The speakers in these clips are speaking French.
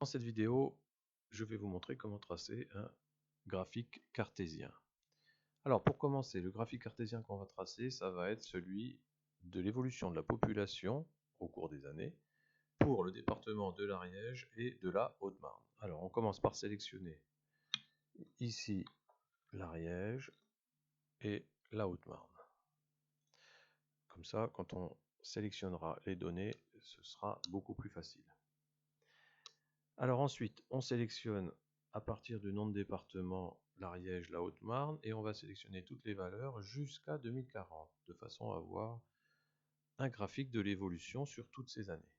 Dans cette vidéo, je vais vous montrer comment tracer un graphique cartésien. Alors pour commencer, le graphique cartésien qu'on va tracer, ça va être celui de l'évolution de la population au cours des années pour le département de l'Ariège et de la Haute-Marne. Alors on commence par sélectionner ici l'Ariège et la Haute-Marne. Comme ça, quand on sélectionnera les données, ce sera beaucoup plus facile. Alors ensuite, on sélectionne à partir du nom de département l'Ariège, la Haute-Marne, et on va sélectionner toutes les valeurs jusqu'à 2040, de façon à avoir un graphique de l'évolution sur toutes ces années.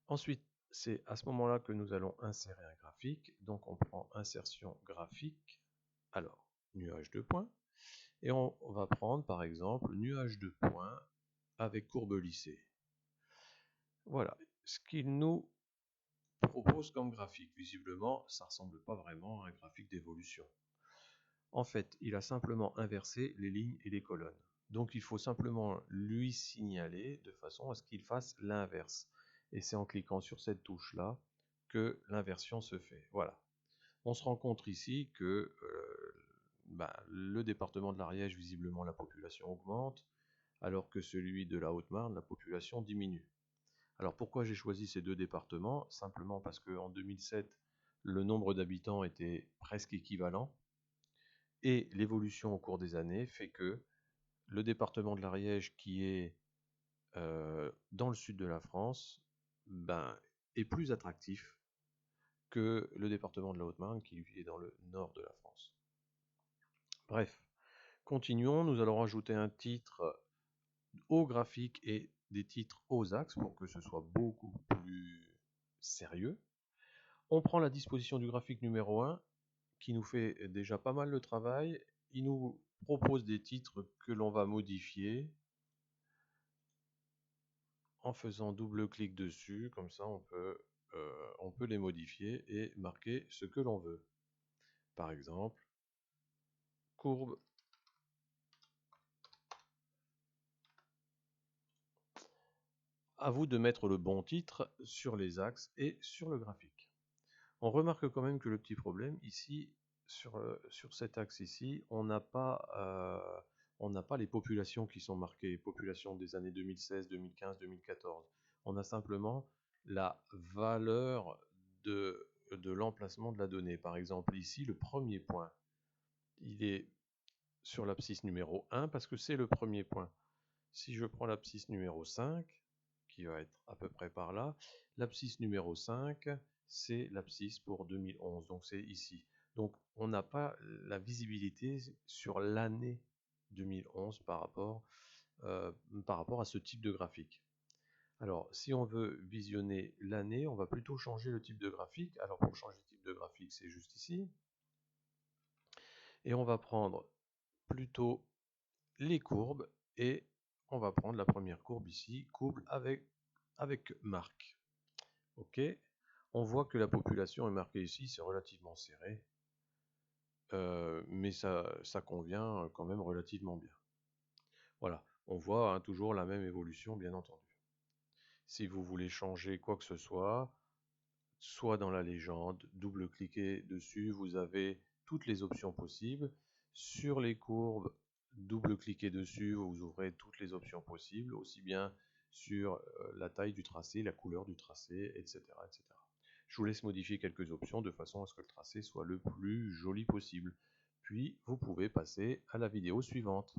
Ensuite, c'est à ce moment-là que nous allons insérer un graphique. Donc on prend insertion graphique, alors nuage de points, et on va prendre par exemple nuage de points avec courbe lissée. Voilà, ce qu'il nous propose comme graphique. Visiblement, ça ne ressemble pas vraiment à un graphique d'évolution. En fait, il a simplement inversé les lignes et les colonnes. Donc il faut simplement lui signaler de façon à ce qu'il fasse l'inverse. Et c'est en cliquant sur cette touche-là que l'inversion se fait. Voilà. On se rend compte ici que le département de l'Ariège, visiblement, la population augmente, alors que celui de la Haute-Marne, la population diminue. Alors pourquoi j'ai choisi ces deux départements? Simplement parce qu'en 2007, le nombre d'habitants était presque équivalent, et l'évolution au cours des années fait que le département de l'Ariège, qui est dans le sud de la France, est plus attractif que le département de la Haute-Marne, qui lui est dans le nord de la France. Bref, continuons, nous allons rajouter un titre au graphique et des titres aux axes pour que ce soit beaucoup plus sérieux. On prend la disposition du graphique numéro 1 qui nous fait déjà pas mal de travail. Il nous propose des titres que l'on va modifier en faisant double-clic dessus. Comme ça, on peut les modifier et marquer ce que l'on veut. Par exemple, courbe. À vous de mettre le bon titre sur les axes et sur le graphique. On remarque quand même que le petit problème ici, sur cet axe ici, on n'a pas les populations qui sont marquées, populations des années 2016, 2015, 2014. On a simplement la valeur de l'emplacement de la donnée. Par exemple, ici, le premier point, il est sur l'abscisse numéro 1 parce que c'est le premier point. Si je prends l'abscisse numéro 5, qui va être à peu près par là, l'abscisse numéro 5, c'est l'abscisse pour 2011, donc c'est ici. Donc on n'a pas la visibilité sur l'année 2011 par rapport à ce type de graphique. Alors si on veut visionner l'année, on va plutôt changer le type de graphique. Alors pour changer le type de graphique, c'est juste ici. Et on va prendre plutôt les courbes et on va prendre la première courbe ici, courbe avec marque. Ok, on voit que la population est marquée ici, c'est relativement serré, mais ça convient quand même relativement bien. Voilà, on voit toujours la même évolution, bien entendu. Si vous voulez changer quoi que ce soit dans la légende, double-cliquez dessus, vous avez toutes les options possibles. Sur les courbes, double-cliquez dessus, vous ouvrez toutes les options possibles, aussi bien sur la taille du tracé, la couleur du tracé, etc., etc. Je vous laisse modifier quelques options de façon à ce que le tracé soit le plus joli possible. Puis, vous pouvez passer à la vidéo suivante.